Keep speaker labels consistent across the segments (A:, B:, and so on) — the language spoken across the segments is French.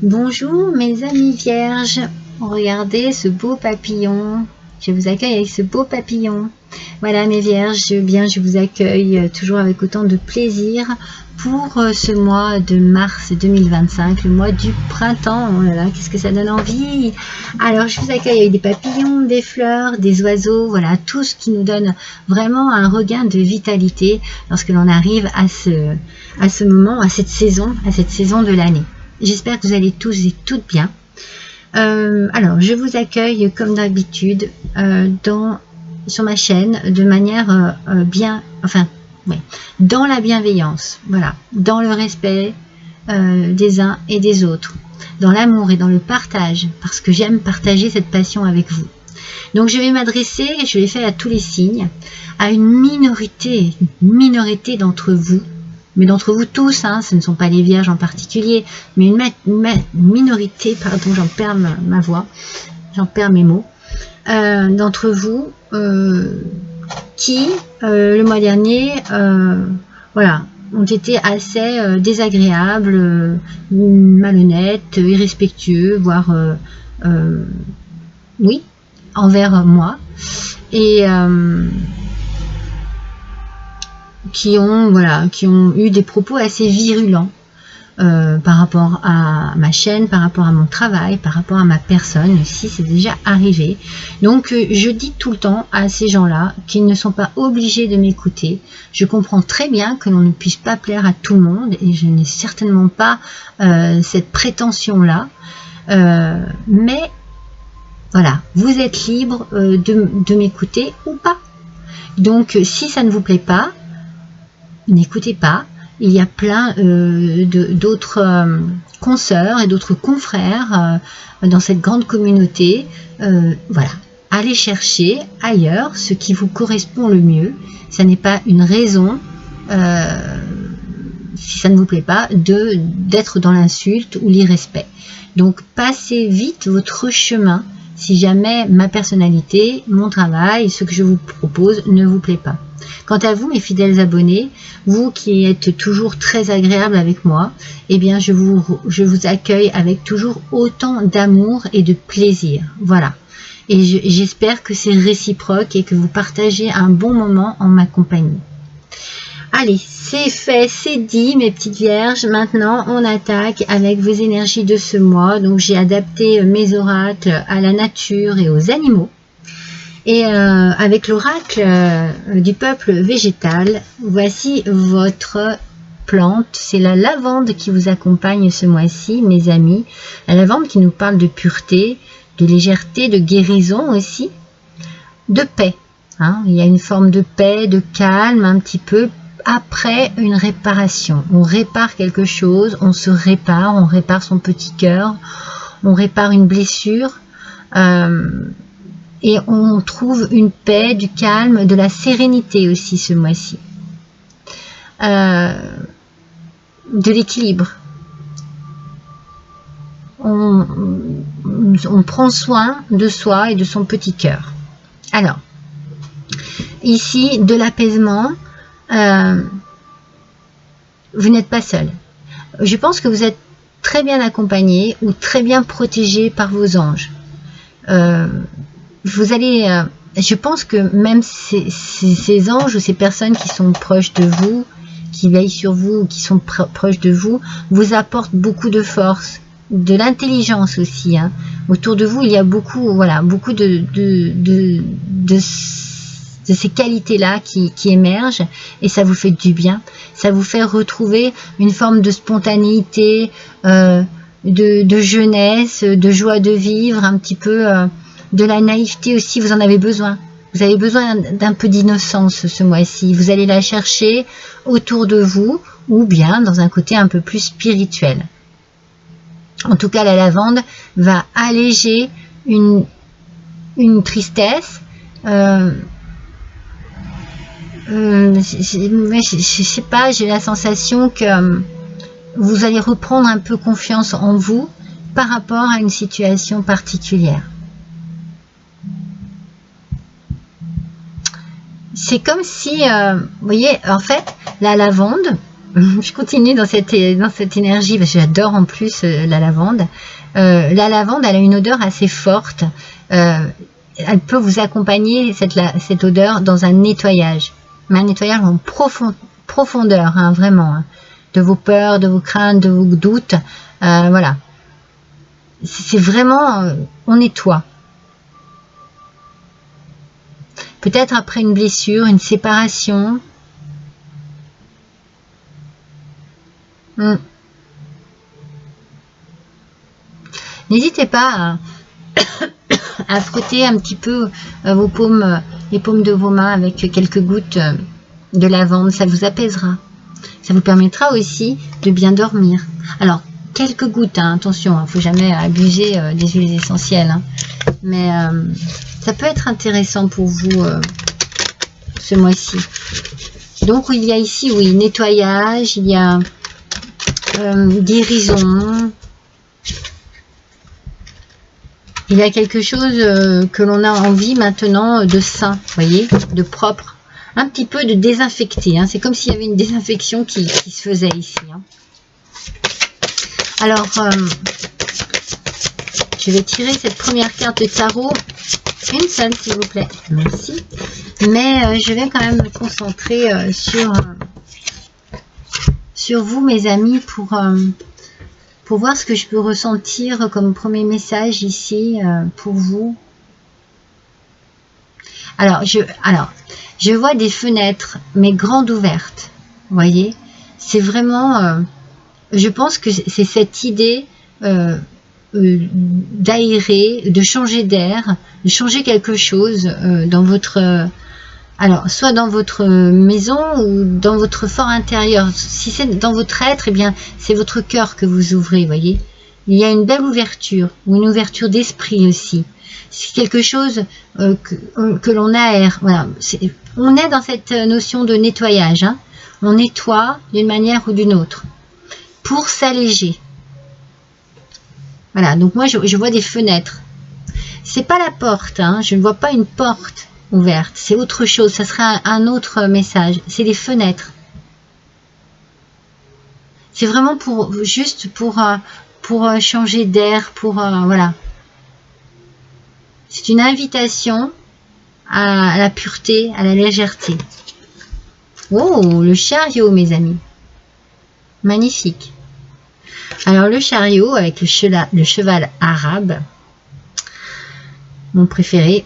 A: Bonjour mes amis vierges, regardez ce beau papillon, je vous accueille avec ce beau papillon. Voilà mes vierges, je vous accueille toujours avec autant de plaisir pour ce mois de mars 2025, le mois du printemps. Oh là là, qu'est-ce que ça donne envie! Alors je vous accueille avec des papillons, des fleurs, des oiseaux, voilà, tout ce qui nous donne vraiment un regain de vitalité lorsque l'on arrive à ce moment, à cette saison de l'année. J'espère que vous allez tous et toutes bien. Alors, je vous accueille comme d'habitude sur ma chaîne de manière dans la bienveillance, voilà, dans le respect des uns et des autres, dans l'amour et dans le partage, parce que j'aime partager cette passion avec vous. Donc, je vais m'adresser, je l'ai fait à tous les signes, à une minorité d'entre vous. Mais d'entre vous tous, hein, ce ne sont pas les vierges en particulier, mais une minorité, pardon, j'en perds ma voix, j'en perds mes mots, d'entre vous qui, le mois dernier, voilà, ont été assez désagréables, malhonnêtes, irrespectueux, voire, oui, envers moi, et qui ont eu des propos assez virulents par rapport à ma chaîne, par rapport à mon travail, par rapport à ma personne aussi, c'est déjà arrivé. Donc je dis tout le temps à ces gens-là qu'ils ne sont pas obligés de m'écouter. Je comprends très bien que l'on ne puisse pas plaire à tout le monde et je n'ai certainement pas cette prétention-là. Mais voilà, vous êtes libre de m'écouter ou pas. Donc si ça ne vous plaît pas, n'écoutez pas. Il y a plein d'autres consoeurs et d'autres confrères dans cette grande communauté. Voilà, allez chercher ailleurs ce qui vous correspond le mieux. Ça n'est pas une raison, si ça ne vous plaît pas, d'être dans l'insulte ou l'irrespect. Donc passez vite votre chemin si jamais ma personnalité, mon travail, ce que je vous propose ne vous plaît pas. Quant à vous, mes fidèles abonnés, vous qui êtes toujours très agréables avec moi, eh bien je vous accueille avec toujours autant d'amour et de plaisir. Voilà. Et j'espère que c'est réciproque et que vous partagez un bon moment en ma compagnie. Allez, c'est fait, c'est dit mes petites vierges. Maintenant, on attaque avec vos énergies de ce mois. Donc, j'ai adapté mes oracles à la nature et aux animaux. Et avec l'oracle du peuple végétal, voici votre plante. C'est la lavande qui vous accompagne ce mois-ci, mes amis. La lavande qui nous parle de pureté, de légèreté, de guérison aussi, de paix. Hein. Il y a une forme de paix, de calme un petit peu après une réparation. On répare quelque chose, on se répare, on répare son petit cœur, on répare une blessure. Et on trouve une paix, du calme, de la sérénité aussi ce mois-ci. De l'équilibre. On prend soin de soi et de son petit cœur. Alors, ici, de l'apaisement. Vous n'êtes pas seul. Je pense que vous êtes très bien accompagné ou très bien protégé par vos anges. Vous allez, je pense que même ces anges ou ces personnes qui sont proches de vous, qui veillent sur vous ou qui sont proches de vous, vous apportent beaucoup de force, de l'intelligence aussi. Hein. Autour de vous, il y a beaucoup, voilà, beaucoup de ces qualités-là qui émergent et ça vous fait du bien. Ça vous fait retrouver une forme de spontanéité, de jeunesse, de joie de vivre, un petit peu de la naïveté aussi. Vous en avez besoin. Vous avez besoin d'un peu d'innocence ce mois-ci. Vous allez la chercher autour de vous ou bien dans un côté un peu plus spirituel. En tout cas, la lavande va alléger une tristesse. Je sais pas, j'ai la sensation que vous allez reprendre un peu confiance en vous par rapport à une situation particulière. C'est comme si, vous voyez, en fait, la lavande, je continue dans cette énergie, parce que j'adore en plus la lavande. La lavande, elle a une odeur assez forte. Elle peut vous accompagner, cette odeur, dans un nettoyage. Mais un nettoyage en profondeur, hein, vraiment. Hein, de vos peurs, de vos craintes, de vos doutes. Voilà. C'est vraiment... on nettoie. Peut-être après une blessure, une séparation. N'hésitez pas à frotter un petit peu vos paumes, les paumes de vos mains avec quelques gouttes de lavande. Ça vous apaisera. Ça vous permettra aussi de bien dormir. Alors, quelques gouttes, hein, attention, il ne faut jamais abuser des huiles essentielles. Hein. Mais ça peut être intéressant pour vous ce mois-ci. Donc, il y a ici, oui, nettoyage, il y a guérison. Il y a quelque chose que l'on a envie maintenant de sain, voyez, de propre. Un petit peu de désinfecté. Hein. C'est comme s'il y avait une désinfection qui se faisait ici. Hein. Alors, je vais tirer cette première carte de tarot. Une seule, s'il vous plaît. Merci. Mais je vais quand même me concentrer sur vous, mes amis, pour voir ce que je peux ressentir comme premier message ici pour vous. Alors, je vois des fenêtres, mais grandes ouvertes. Vous voyez, c'est vraiment... je pense que c'est cette idée d'aérer, de changer d'air, de changer quelque chose dans votre... alors, soit dans votre maison ou dans votre fort intérieur. Si c'est dans votre être, eh bien, c'est votre cœur que vous ouvrez, vous voyez. Il y a une belle ouverture, ou une ouverture d'esprit aussi. C'est quelque chose que l'on aère. Voilà. On est dans cette notion de nettoyage. Hein. On nettoie d'une manière ou d'une autre pour s'alléger. Voilà, donc moi je vois des fenêtres. C'est pas la porte, hein. Je ne vois pas une porte ouverte. C'est autre chose, ça sera un autre message. C'est les fenêtres. C'est vraiment juste pour changer d'air, pour voilà. C'est une invitation à la pureté, à la légèreté. Oh, le chariot, mes amis. Magnifique. Alors, le chariot avec le cheval arabe. Mon préféré.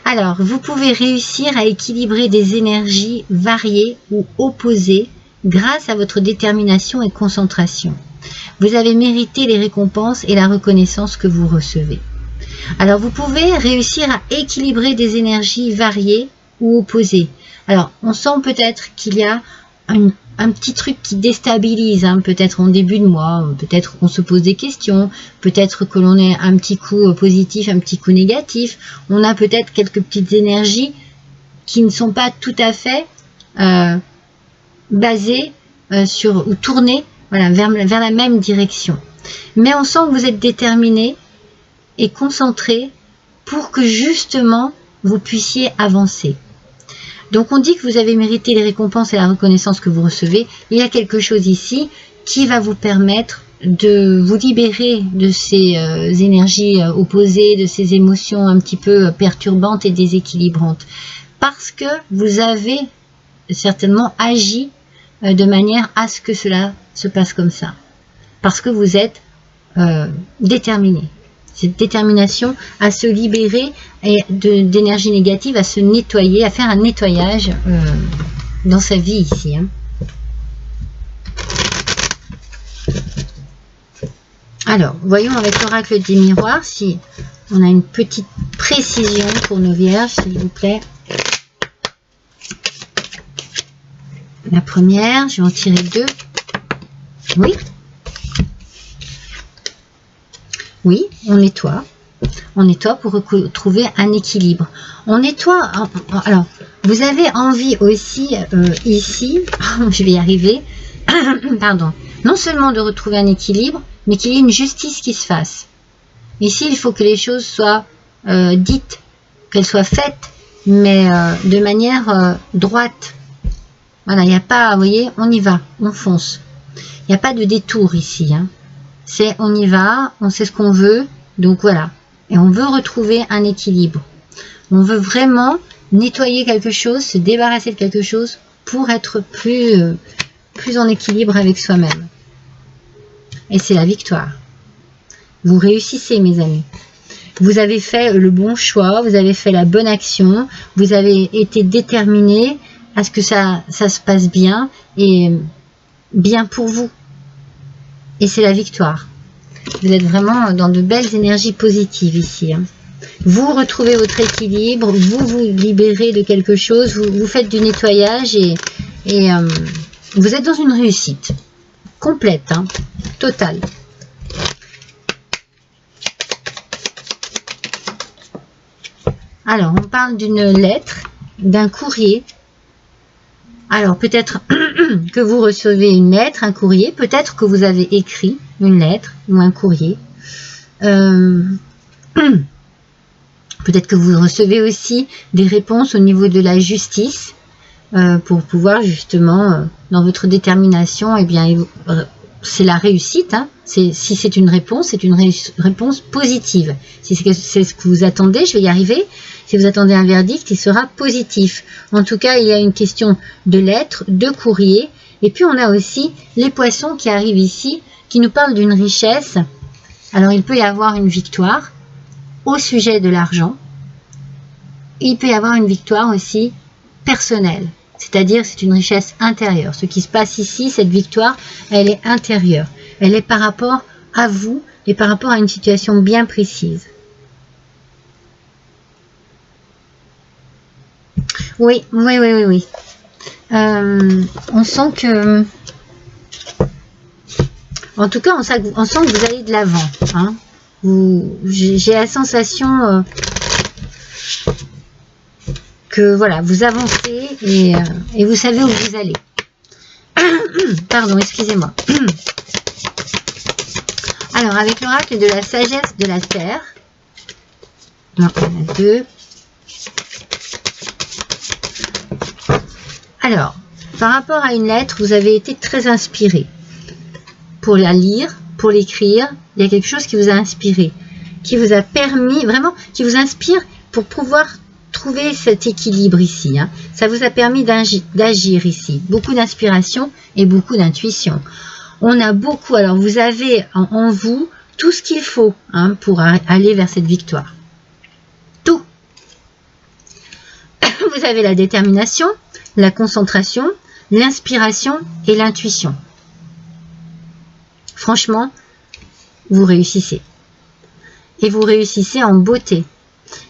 A: Alors, vous pouvez réussir à équilibrer des énergies variées ou opposées grâce à votre détermination et concentration. Vous avez mérité les récompenses et la reconnaissance que vous recevez. Alors, vous pouvez réussir à équilibrer des énergies variées ou opposées. Alors, on sent peut-être qu'il y a un petit truc qui déstabilise, hein, peut-être en début de mois, peut-être qu'on se pose des questions, peut-être que l'on est un petit coup positif, un petit coup négatif. On a peut-être quelques petites énergies qui ne sont pas tout à fait basées ou tournées voilà, vers la même direction. Mais on sent que vous êtes déterminé et concentré pour que justement vous puissiez avancer. Donc on dit que vous avez mérité les récompenses et la reconnaissance que vous recevez. Il y a quelque chose ici qui va vous permettre de vous libérer de ces énergies opposées, de ces émotions un petit peu perturbantes et déséquilibrantes. Parce que vous avez certainement agi de manière à ce que cela se passe comme ça. Parce que vous êtes déterminé. Cette détermination à se libérer d'énergie négative, à se nettoyer, à faire un nettoyage dans sa vie ici. Hein. Alors, voyons avec l'oracle des miroirs si on a une petite précision pour nos vierges, s'il vous plaît. La première, je vais en tirer deux. Oui. Oui, on nettoie. On nettoie pour retrouver un équilibre. On nettoie. Alors, vous avez envie aussi ici, je vais y arriver, pardon, non seulement de retrouver un équilibre, mais qu'il y ait une justice qui se fasse. Ici, il faut que les choses soient dites, qu'elles soient faites, mais de manière droite. Voilà, il n'y a pas, vous voyez, on y va, on fonce. Il n'y a pas de détour ici. Hein. C'est on y va, on sait ce qu'on veut, donc voilà. Et on veut retrouver un équilibre. On veut vraiment nettoyer quelque chose, se débarrasser de quelque chose pour être plus en équilibre avec soi-même. Et c'est la victoire. Vous réussissez, mes amis. Vous avez fait le bon choix, vous avez fait la bonne action, vous avez été déterminé à ce que ça se passe bien et bien pour vous. Et c'est la victoire. Vous êtes vraiment dans de belles énergies positives ici. Hein. Vous retrouvez votre équilibre, vous vous libérez de quelque chose, vous faites du nettoyage et vous êtes dans une réussite complète, hein, totale. Alors, on parle d'une lettre, d'un courrier. Alors, peut-être que vous recevez une lettre, un courrier, peut-être que vous avez écrit une lettre ou un courrier. Peut-être que vous recevez aussi des réponses au niveau de la justice pour pouvoir justement, dans votre détermination, eh bien, c'est la réussite. Hein. Si c'est une réponse positive. Si c'est ce que vous attendez, je vais y arriver. Si vous attendez un verdict, il sera positif. En tout cas, il y a une question de lettres, de courrier. Et puis, on a aussi les poissons qui arrivent ici, qui nous parlent d'une richesse. Alors, il peut y avoir une victoire au sujet de l'argent. Il peut y avoir une victoire aussi personnelle. C'est-à-dire, c'est une richesse intérieure. Ce qui se passe ici, cette victoire, elle est intérieure. Elle est par rapport à vous et par rapport à une situation bien précise. Oui. On sent que... En tout cas, on sent que vous allez de l'avant. Hein. J'ai la sensation que voilà, vous avancez et vous savez où vous allez. Pardon, excusez-moi. Alors, avec l'oracle de la sagesse de la terre, non, il y en a deux. Alors, par rapport à une lettre, vous avez été très inspiré. Pour la lire, pour l'écrire, il y a quelque chose qui vous a inspiré, qui vous a permis, vraiment, qui vous inspire pour pouvoir trouver cet équilibre ici. Hein. Ça vous a permis d'agir ici. Beaucoup d'inspiration et beaucoup d'intuition. On a beaucoup, alors vous avez en vous tout ce qu'il faut hein, pour aller vers cette victoire. Tout. Vous avez la détermination, la concentration, l'inspiration et l'intuition. Franchement, vous réussissez. Et vous réussissez en beauté.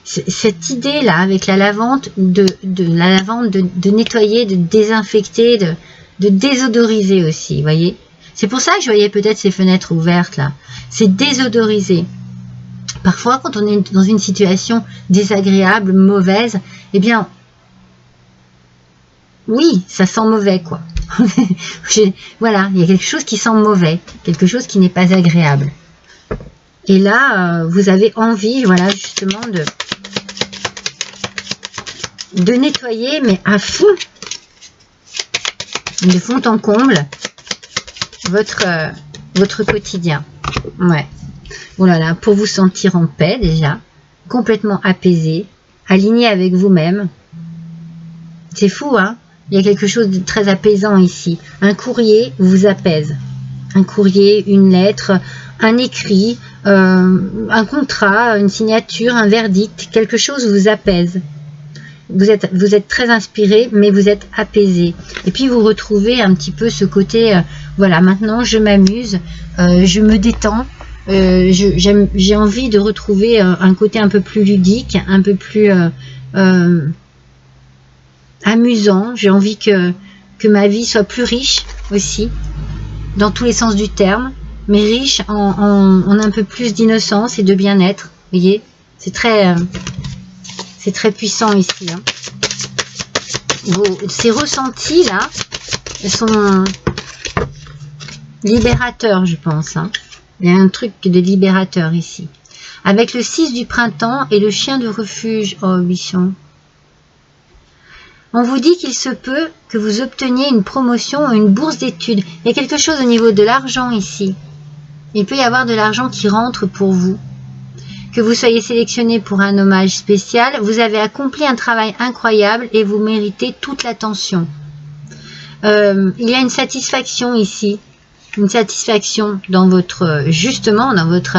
A: Cette idée-là, avec la lavande, de nettoyer, de désinfecter, de désodoriser aussi, vous voyez. C'est pour ça que je voyais peut-être ces fenêtres ouvertes, là. C'est désodoriser. Parfois, quand on est dans une situation désagréable, mauvaise, eh bien, oui, ça sent mauvais, quoi. Voilà, il y a quelque chose qui sent mauvais, quelque chose qui n'est pas agréable. Et là, vous avez envie, voilà, justement, de nettoyer, mais à fond, de fond en comble, votre quotidien. Ouais. Oh là là, pour vous sentir en paix, déjà, complètement apaisé, aligné avec vous-même. C'est fou, hein? Il y a quelque chose de très apaisant ici. Un courrier vous apaise. Un courrier, une lettre, un écrit, un contrat, une signature, un verdict, quelque chose vous apaise. Vous êtes très inspiré, mais vous êtes apaisé. Et puis vous retrouvez un petit peu ce côté, voilà, maintenant je m'amuse, je me détends, j'ai envie de retrouver un côté un peu plus ludique, un peu plus amusant. J'ai envie que ma vie soit plus riche aussi, dans tous les sens du terme, mais riche en un peu plus d'innocence et de bien-être. Vous voyez, c'est très puissant ici. Hein. Ces ressentis là sont libérateurs, je pense. Hein. Il y a un truc de libérateur ici. Avec le 6 du printemps et le chien de refuge. Oh, bichon. On vous dit qu'il se peut que vous obteniez une promotion ou une bourse d'études. Il y a quelque chose au niveau de l'argent ici. Il peut y avoir de l'argent qui rentre pour vous. Que vous soyez sélectionné pour un hommage spécial, vous avez accompli un travail incroyable et vous méritez toute l'attention. Il y a une satisfaction ici. Une satisfaction dans votre, justement, dans votre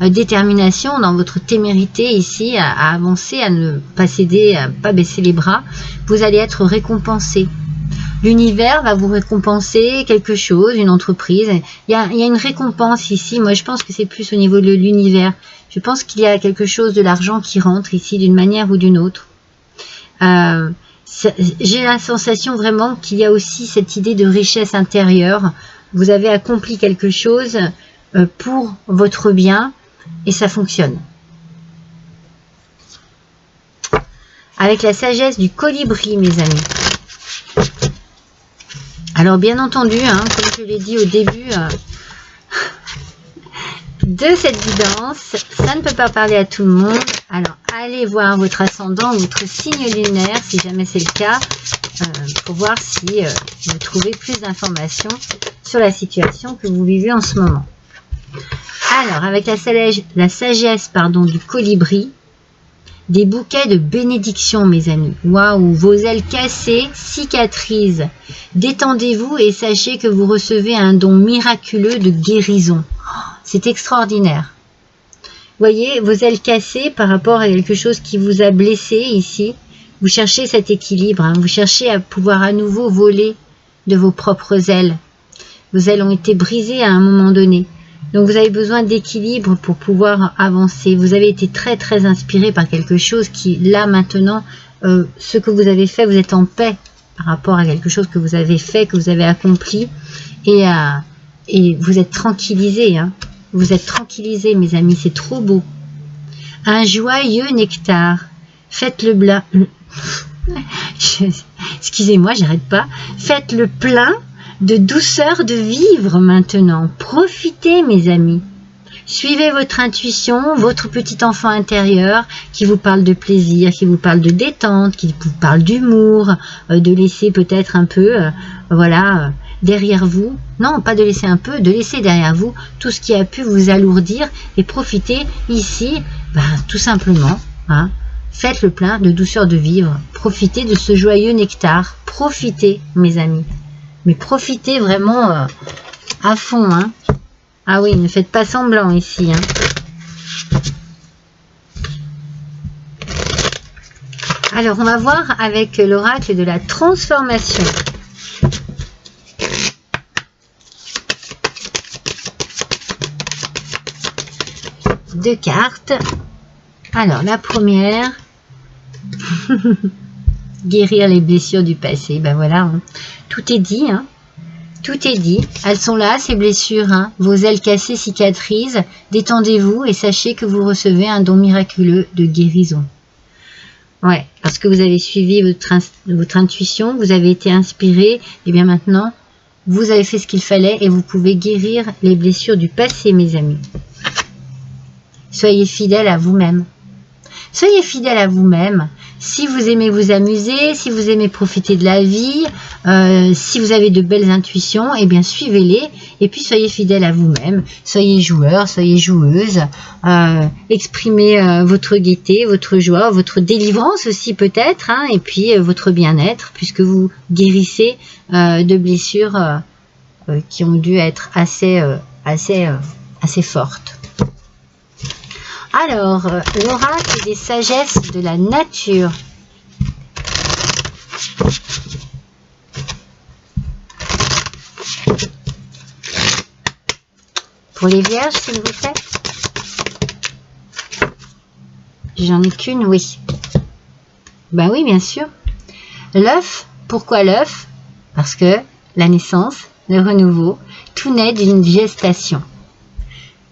A: détermination, dans votre témérité ici, à avancer, à ne pas céder, à ne pas baisser les bras. Vous allez être récompensé. L'univers va vous récompenser quelque chose, une entreprise. Il y a une récompense ici. Moi, je pense que c'est plus au niveau de l'univers. Je pense qu'il y a quelque chose de l'argent qui rentre ici d'une manière ou d'une autre. J'ai la sensation vraiment qu'il y a aussi cette idée de richesse intérieure. Vous avez accompli quelque chose pour votre bien et ça fonctionne. Avec la sagesse du colibri, mes amis. Alors bien entendu, hein, comme je l'ai dit au début de cette guidance, ça ne peut pas parler à tout le monde. Alors allez voir votre ascendant, votre signe lunaire, si jamais c'est le cas, pour voir si vous trouvez plus d'informations sur la situation que vous vivez en ce moment. Alors, avec la sagesse du colibri, des bouquets de bénédictions, mes amis. Waouh, vos ailes cassées cicatrisent. Détendez-vous et sachez que vous recevez un don miraculeux de guérison. C'est extraordinaire. Voyez, vos ailes cassées par rapport à quelque chose qui vous a blessé ici. Vous cherchez cet équilibre, hein. Vous cherchez à pouvoir à nouveau voler de vos propres ailes. Vos ailes ont été brisées à un moment donné. Donc vous avez besoin d'équilibre pour pouvoir avancer. Vous avez été très très inspiré par quelque chose qui, là maintenant, ce que vous avez fait, vous êtes en paix par rapport à quelque chose que vous avez fait, que vous avez accompli. Et vous êtes tranquillisé. Hein. Vous êtes tranquillisé, mes amis, c'est trop beau. Un joyeux nectar. Faites le blanc. Excusez-moi, j'arrête pas. Faites le plein de douceur de vivre maintenant. Profitez, mes amis. Suivez votre intuition, votre petit enfant intérieur qui vous parle de plaisir, qui vous parle de détente, qui vous parle d'humour, de laisser peut-être un peu, derrière vous. Non, pas de laisser un peu, de laisser derrière vous tout ce qui a pu vous alourdir et profitez ici, tout simplement, hein. Faites le plein de douceur de vivre. Profitez de ce joyeux nectar. Profitez, mes amis. Mais profitez vraiment à fond. Hein. Ah oui, ne faites pas semblant ici. Hein. Alors, on va voir avec l'oracle de la transformation. Deux cartes. Alors, la première... Guérir les blessures du passé. Ben voilà, hein. Tout est dit. Hein. Tout est dit. Elles sont là, ces blessures. Hein. Vos ailes cassées cicatrisent. Détendez-vous et sachez que vous recevez un don miraculeux de guérison. Ouais, parce que vous avez suivi votre intuition, vous avez été inspiré, et bien maintenant, vous avez fait ce qu'il fallait et vous pouvez guérir les blessures du passé, mes amis. Soyez fidèles à vous-même. Soyez fidèles à vous-même. Si vous aimez vous amuser, si vous aimez profiter de la vie, si vous avez de belles intuitions, eh bien suivez-les. Et puis soyez fidèles à vous-même. Soyez joueurs, soyez joueuses. Exprimez votre gaieté, votre joie, votre délivrance aussi peut-être. Hein, et puis votre bien-être, puisque vous guérissez de blessures qui ont dû être assez fortes. Alors, l'oracle des sagesses de la nature. Pour les vierges, s'il vous plaît. J'en ai qu'une, oui. Ben oui, bien sûr. L'œuf, pourquoi l'œuf? Parce que la naissance, le renouveau, tout naît d'une gestation.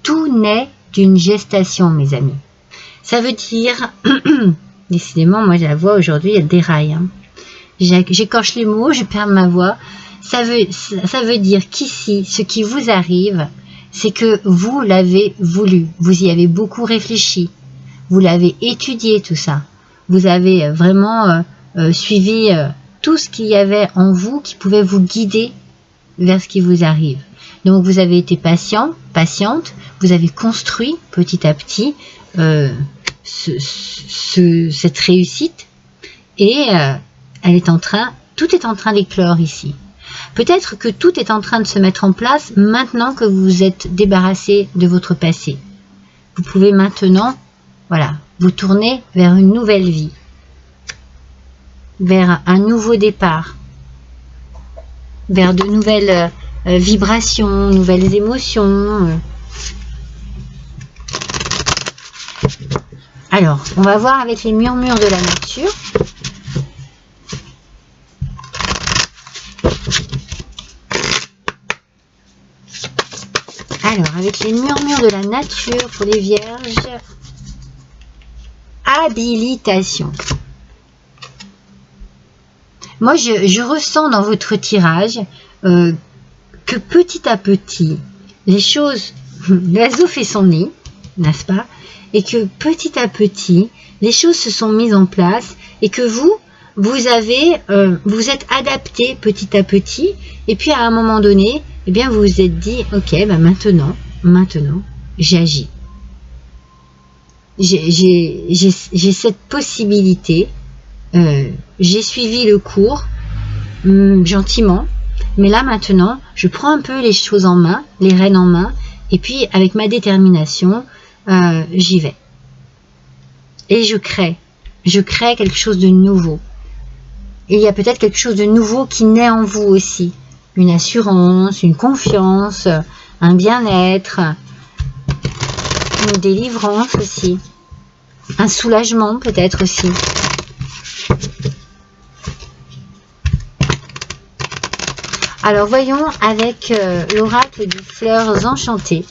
A: Tout naît d'une gestation, mes amis. Ça veut dire, décidément, moi, la voix aujourd'hui, elle déraille. Hein. J'écorche les mots, je perds ma voix. Ça veut dire qu'ici, ce qui vous arrive, c'est que vous l'avez voulu. Vous y avez beaucoup réfléchi. Vous l'avez étudié, tout ça. Vous avez vraiment suivi tout ce qu'il y avait en vous qui pouvait vous guider vers ce qui vous arrive. Donc vous avez été patient, patiente, vous avez construit petit à petit cette réussite et tout est en train d'éclore ici. Peut-être que tout est en train de se mettre en place maintenant que vous vous êtes débarrassé de votre passé. Vous pouvez maintenant, voilà, vous tourner vers une nouvelle vie, vers un nouveau départ, vers de nouvelles vibrations, nouvelles émotions. Alors, on va voir avec les murmures de la nature. Alors, avec les murmures de la nature pour les vierges, habilitation. Moi, je ressens dans votre tirage que petit à petit, les choses, l'oiseau fait son nid, n'est-ce pas? Et que petit à petit, les choses se sont mises en place et que vous êtes adapté petit à petit. Et puis à un moment donné, eh bien, vous vous êtes dit, ok, ben maintenant, j'agis. J'ai cette possibilité. J'ai suivi le cours gentiment, mais là maintenant, je prends un peu les choses en main, les rênes en main, et puis avec ma détermination, j'y vais. Et je crée quelque chose de nouveau. Et il y a peut-être quelque chose de nouveau qui naît en vous aussi. Une assurance, une confiance, un bien-être, une délivrance aussi. Un soulagement peut-être aussi. Alors voyons avec l'oracle des fleurs enchantées.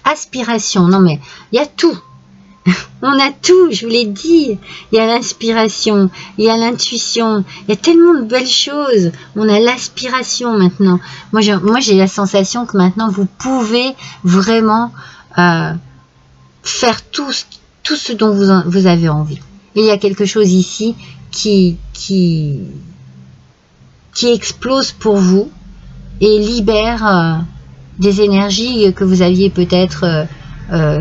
A: Aspiration, non mais il y a tout. On a tout, je vous l'ai dit. Il y a l'inspiration, il y a l'intuition, il y a tellement de belles choses. On a l'aspiration maintenant. Moi j'ai la sensation que maintenant vous pouvez vraiment faire tout ce dont vous avez envie. Il y a quelque chose ici qui explose pour vous et libère des énergies que vous aviez peut-être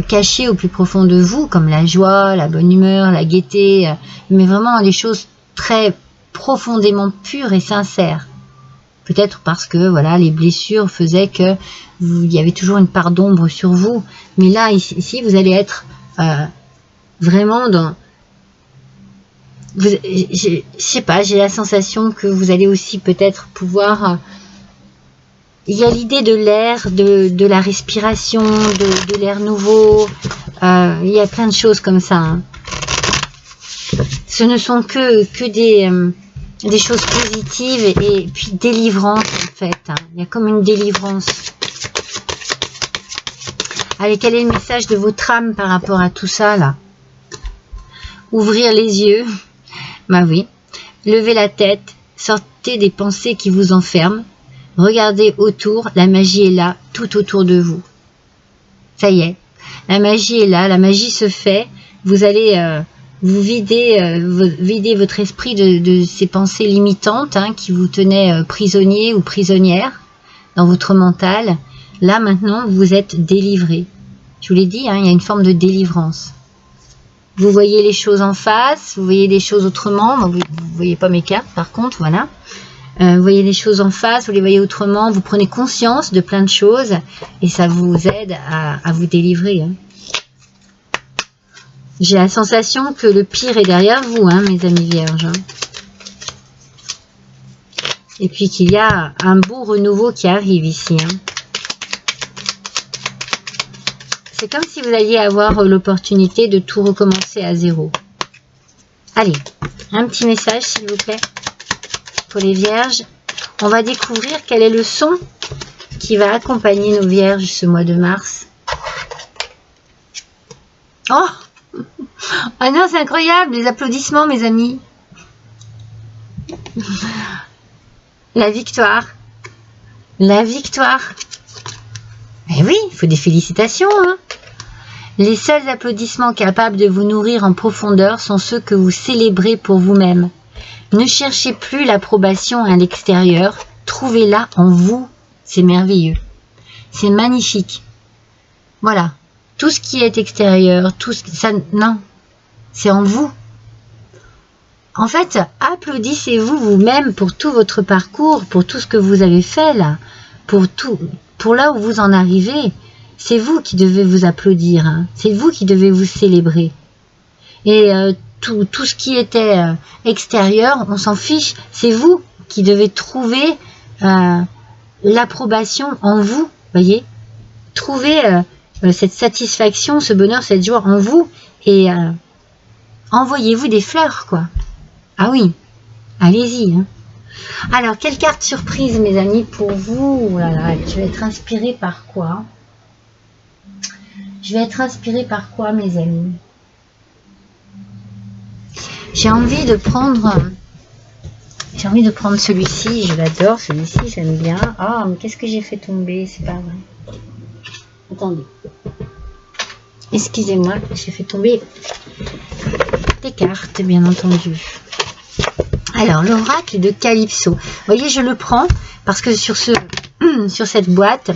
A: cachées au plus profond de vous, comme la joie, la bonne humeur, la gaieté, mais vraiment des choses très profondément pures et sincères. Peut-être parce que voilà, les blessures faisaient que il y avait toujours une part d'ombre sur vous, mais là ici vous allez être vraiment dans... Je sais pas, j'ai la sensation que vous allez aussi peut-être pouvoir... il y a l'idée de l'air, de la respiration, de l'air nouveau. Il y a plein de choses comme ça. Hein. Ce ne sont que des choses positives et puis délivrantes en fait. Hein. Il y a comme une délivrance. Allez, quel est le message de votre âme par rapport à tout ça là? Ouvrir les yeux. Bah oui. Levez la tête. Sortez des pensées qui vous enferment. Regardez autour. La magie est là, tout autour de vous. Ça y est. La magie est là. La magie se fait. Vous allez vous vider votre esprit de ces pensées limitantes hein, qui vous tenaient prisonnier ou prisonnière dans votre mental. Là, maintenant, vous êtes délivré. Je vous l'ai dit, hein, il y a une forme de délivrance. Vous voyez les choses en face, vous voyez les choses autrement. Bon, vous ne voyez pas mes cartes, par contre, voilà. Vous voyez les choses en face, vous les voyez autrement. Vous prenez conscience de plein de choses et ça vous aide à vous délivrer. Hein. J'ai la sensation que le pire est derrière vous, hein, mes amis vierges. Hein. Et puis qu'il y a un beau renouveau qui arrive ici. Hein. C'est comme si vous alliez avoir l'opportunité de tout recommencer à zéro. Allez, un petit message s'il vous plaît pour les vierges. On va découvrir quel est le son qui va accompagner nos vierges ce mois de mars. Oh! Ah non, c'est incroyable, les applaudissements mes amis. La victoire. La victoire. Eh oui, il faut des félicitations. Hein. Les seuls applaudissements capables de vous nourrir en profondeur sont ceux que vous célébrez pour vous-même. Ne cherchez plus l'approbation à l'extérieur, trouvez-la en vous. C'est merveilleux. C'est magnifique. Voilà. Tout ce qui est extérieur, tout ce ça, non. C'est en vous. En fait, applaudissez-vous vous-même pour tout votre parcours, pour tout ce que vous avez fait là, pour là où vous en arrivez. C'est vous qui devez vous applaudir, hein. C'est vous qui devez vous célébrer. Et tout ce qui était extérieur, on s'en fiche. C'est vous qui devez trouver l'approbation en vous, voyez. Trouvez cette satisfaction, ce bonheur, cette joie en vous et envoyez-vous des fleurs, quoi. Ah oui, allez-y. Hein. Alors, quelle carte surprise, mes amis, pour vous? Voilà, je vais être inspirée par quoi? Je vais être inspirée par quoi, mes amis? J'ai envie de prendre celui-ci. Je l'adore, celui-ci, j'aime bien. Ah, mais qu'est-ce que j'ai fait tomber? C'est pas vrai. Attendez. Excusez-moi, j'ai fait tomber des cartes, bien entendu. Alors, l'oracle de Calypso. Vous voyez, je le prends parce que sur cette boîte,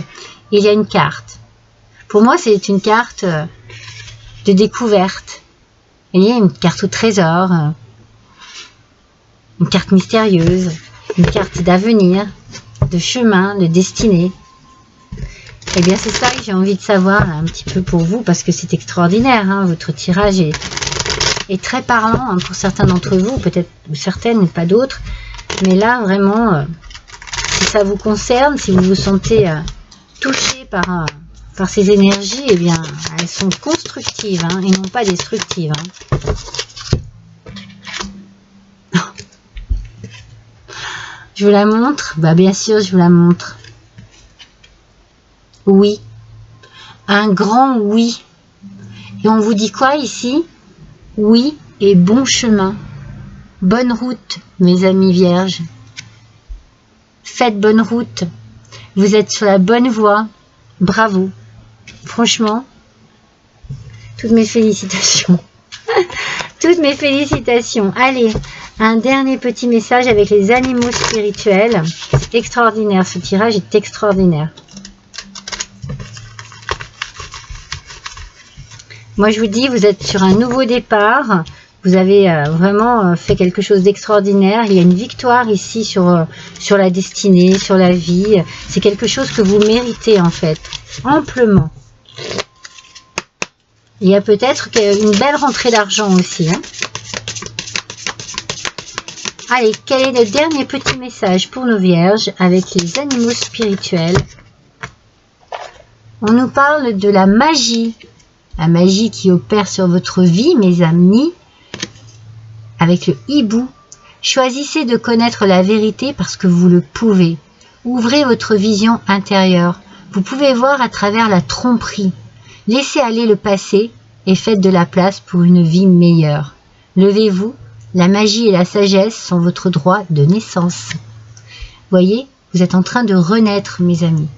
A: il y a une carte. Pour moi, c'est une carte de découverte. Vous voyez, une carte au trésor, une carte mystérieuse, une carte d'avenir, de chemin, de destinée. Eh bien, c'est ça que j'ai envie de savoir là, un petit peu pour vous, parce que c'est extraordinaire. Hein, votre tirage est très parlant hein, pour certains d'entre vous, peut-être certaines et pas d'autres. Mais là, vraiment, si ça vous concerne, si vous vous sentez touché par ces énergies, eh bien, elles sont constructives hein, et non pas destructives. Hein. Je vous la montre? Bah, bien sûr, je vous la montre. Oui. Un grand oui. Et on vous dit quoi ici? Oui et bon chemin. Bonne route, mes amis vierges. Faites bonne route. Vous êtes sur la bonne voie. Bravo. Franchement, toutes mes félicitations. Toutes mes félicitations. Allez, un dernier petit message avec les animaux spirituels. C'est extraordinaire, ce tirage est extraordinaire. Moi, je vous dis, vous êtes sur un nouveau départ. Vous avez vraiment fait quelque chose d'extraordinaire. Il y a une victoire ici sur la destinée, sur la vie. C'est quelque chose que vous méritez, en fait, amplement. Il y a peut-être une belle rentrée d'argent aussi. Hein. Allez, quel est le dernier petit message pour nos vierges avec les animaux spirituels? On nous parle de la magie. La magie qui opère sur votre vie, mes amis, avec le hibou. Choisissez de connaître la vérité parce que vous le pouvez. Ouvrez votre vision intérieure. Vous pouvez voir à travers la tromperie. Laissez aller le passé et faites de la place pour une vie meilleure. Levez-vous, la magie et la sagesse sont votre droit de naissance. Voyez, vous êtes en train de renaître, mes amis.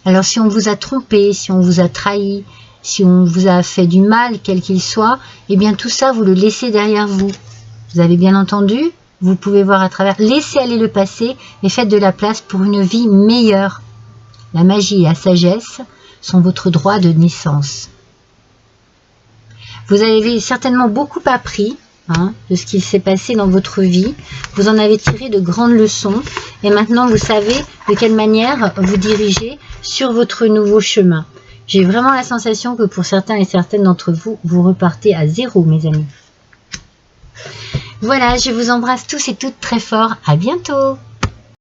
A: Alors si on vous a trompé, si on vous a trahi, si on vous a fait du mal, quel qu'il soit, eh bien tout ça, vous le laissez derrière vous. Vous avez bien entendu? Vous pouvez voir à travers. Laissez aller le passé et faites de la place pour une vie meilleure. La magie et la sagesse sont votre droit de naissance. Vous avez certainement beaucoup appris hein, de ce qui s'est passé dans votre vie. Vous en avez tiré de grandes leçons. Et maintenant, vous savez de quelle manière vous diriger sur votre nouveau chemin. J'ai vraiment la sensation que pour certains et certaines d'entre vous, vous repartez à zéro, mes amis. Voilà, je vous embrasse tous et toutes très fort. À bientôt!